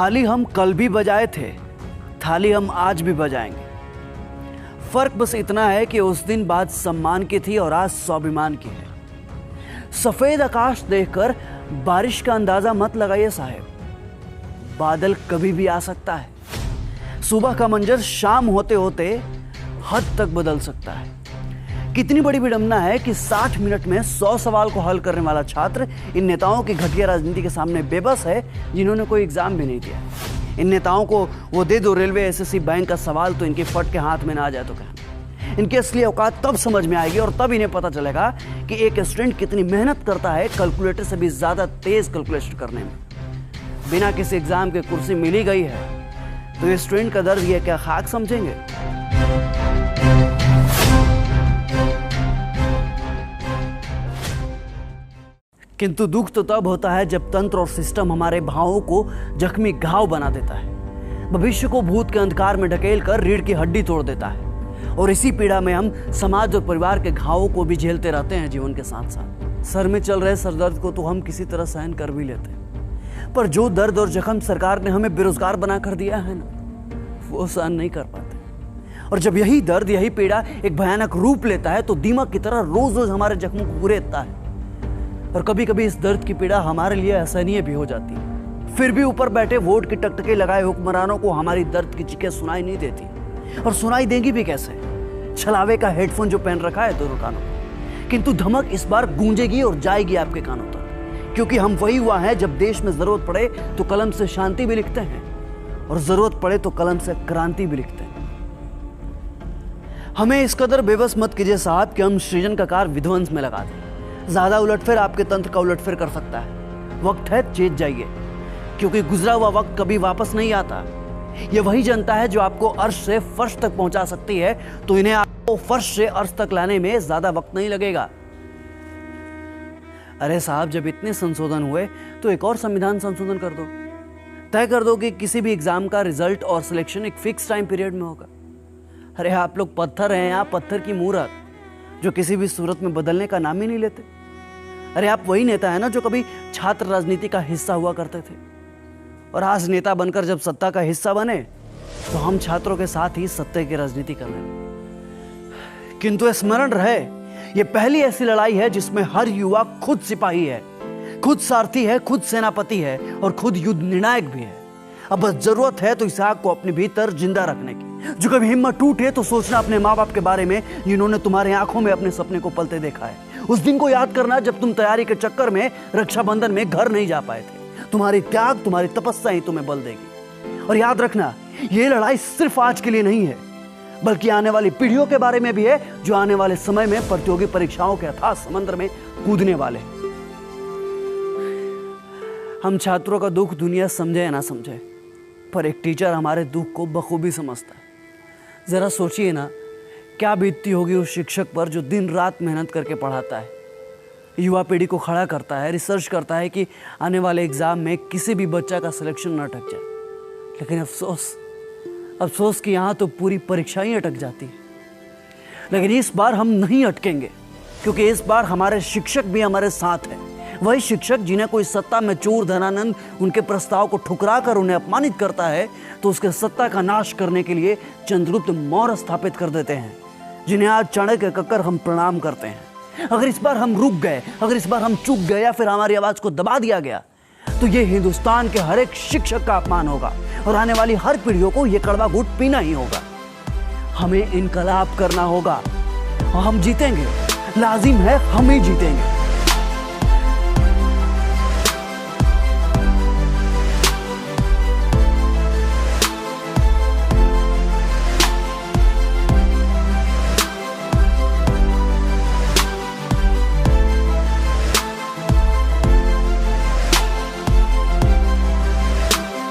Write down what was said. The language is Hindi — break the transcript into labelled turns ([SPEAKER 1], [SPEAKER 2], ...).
[SPEAKER 1] थाली हम कल भी बजाए थे, थाली हम आज भी बजाएंगे। फर्क बस इतना है कि उस दिन बात सम्मान की थी और आज स्वाभिमान की है। सफेद आकाश देखकर बारिश का अंदाजा मत लगाइए साहब, बादल कभी भी आ सकता है। सुबह का मंजर शाम होते होते हद तक बदल सकता है। कितनी बड़ी विडंबना है कि 60 मिनट में 100 सवाल को हल करने वाला छात्र इन नेताओं की घटिया राजनीति के सामने बेबस है, जिन्होंने कोई एग्जाम भी नहीं दिया। इन नेताओं को वो दे दो रेलवे एसएससी बैंक का सवाल तो इनके फट के हाथ में ना आ जाए तो कहना। इनकी असली औकात तब समझ में आएगी और तब इन्हें पता चलेगा कि एक स्टूडेंट कितनी मेहनत करता है कैलकुलेटर से भी ज्यादा तेज कैलकुलेशन करने में। बिना किसी एग्जाम की कुर्सी मिली गई है तो ये स्टूडेंट का दर्द ये क्या खाक समझेंगे? किंतु दुख तो तब होता है जब तंत्र और सिस्टम हमारे भावों को जख्मी घाव बना देता है, भविष्य को भूत के अंधकार में ढकेल कर रीढ़ की हड्डी तोड़ देता है। और इसी पीड़ा में हम समाज और परिवार के घावों को भी झेलते रहते हैं जीवन के साथ साथ। सर में चल रहे सरदर्द को तो हम किसी तरह सहन कर भी लेते हैं, पर जो दर्द और जख्म सरकार ने हमें बेरोजगार बना कर दिया है ना, वो सहन नहीं कर पाते। और जब यही दर्द, यही पीड़ा एक भयानक रूप लेता है तो दीमक की तरह रोज रोज हमारे जख्मों को कुरेदता है। और कभी कभी इस दर्द की पीड़ा हमारे लिए असहनीय भी हो जाती है। फिर भी ऊपर बैठे वोट की टकटकी लगाए हुक्मरानों को हमारी दर्द की चीखें सुनाई नहीं देती, और सुनाई देंगी भी कैसे? छलावे का हेडफोन जो पहन रखा है दोनों कानों में। किंतु धमक इस बार गूंजेगी और जाएगी आपके कानों तक, क्योंकि हम वही हुआ है जब देश में जरूरत पड़े तो कलम से शांति भी लिखते हैं और जरूरत पड़े तो कलम से क्रांति भी लिखते हैं। हमें इस कदर बेबस मत कीजिए साहब कि हम सृजन का कार विध्वंस में लगा दें। ज्यादा उलटफेर आपके तंत्र का उलटफेर कर सकता है। वक्त है चेत जाइए, क्योंकि गुजरा हुआ वक्त कभी वापस नहीं आता। ये वही जनता है जो आपको अर्श से फर्श तक पहुंचा सकती है, तो इन्हें आपको फर्श से अर्श तक लाने में ज्यादा वक्त नहीं लगेगा। अरे साहब, जब इतने संशोधन हुए तो एक और संविधान संशोधन कर दो। तय कर दो कि किसी भी एग्जाम का रिजल्ट और सिलेक्शन एक फिक्स टाइम पीरियड में होगा। अरे आप लोग पत्थर हैं, आप पत्थर की मूरत जो किसी भी सूरत में बदलने का नाम ही नहीं लेते। अरे आप वही नेता है ना जो कभी छात्र राजनीति का हिस्सा हुआ करते थे, और आज नेता बनकर जब सत्ता का हिस्सा बने तो हम छात्रों के साथ ही सत्ता की राजनीति कर रहे हैं। किंतु स्मरण रहे, ये पहली ऐसी लड़ाई है जिसमें हर युवा खुद सिपाही है, खुद सारथी है, खुद सेनापति है और खुद युद्ध निर्णायक भी है। अब बस जरूरत है तो इस आग को अपने भीतर जिंदा रखने की। जो कभी हिम्मत टूटे तो सोचना अपने माँ बाप के बारे में जिन्होंने तुम्हारे आंखों में अपने सपने को पलते देखा है। उस दिन को याद करना जब तुम तैयारी के चक्कर में रक्षाबंधन में घर नहीं जा पाए थे। तुम्हारी त्याग, तुम्हारी तपस्या ही तुम्हें बल देगी। और याद रखना, ये लड़ाई सिर्फ आज के लिए नहीं है, बल्कि आने वाली पीढ़ियों के बारे में भी है, जो आने वाले समय में प्रतियोगी परीक्षाओं के अथाह समंदर में कूदने वाले। हम छात्रों का दुख दुनिया समझे या ना समझे, पर एक टीचर हमारे दुख को बखूबी समझता है। जरा सोचिए ना, क्या बीतती होगी उस शिक्षक पर जो दिन रात मेहनत करके पढ़ाता है, युवा पीढ़ी को खड़ा करता है, रिसर्च करता है कि आने वाले एग्जाम में किसी भी बच्चा का सिलेक्शन न अटक जाए। लेकिन अफसोस कि यहाँ तो पूरी परीक्षा ही अटक जाती है। लेकिन इस बार हम नहीं अटकेंगे, क्योंकि इस बार हमारे शिक्षक भी हमारे साथ हैं। वही शिक्षक जिन्हें कोई सत्ता में चोर धनानंद उनके प्रस्ताव को ठुकरा कर उन्हें अपमानित करता है, तो उसके सत्ता का नाश करने के लिए चंद्रगुप्त मौर्य स्थापित कर देते हैं, जिन्हें आज चाणक्य कहकर हम प्रणाम करते हैं। अगर इस बार हम रुक गए, अगर इस बार हम चुप गए या फिर हमारी आवाज को दबा दिया गया, तो ये हिंदुस्तान के हर एक शिक्षक का अपमान होगा और आने वाली हर पीढ़ियों को यह कड़वा घूंट पीना ही होगा। हमें इनकलाब करना होगा और हम जीतेंगे। लाजिम है, हम ही जीतेंगे।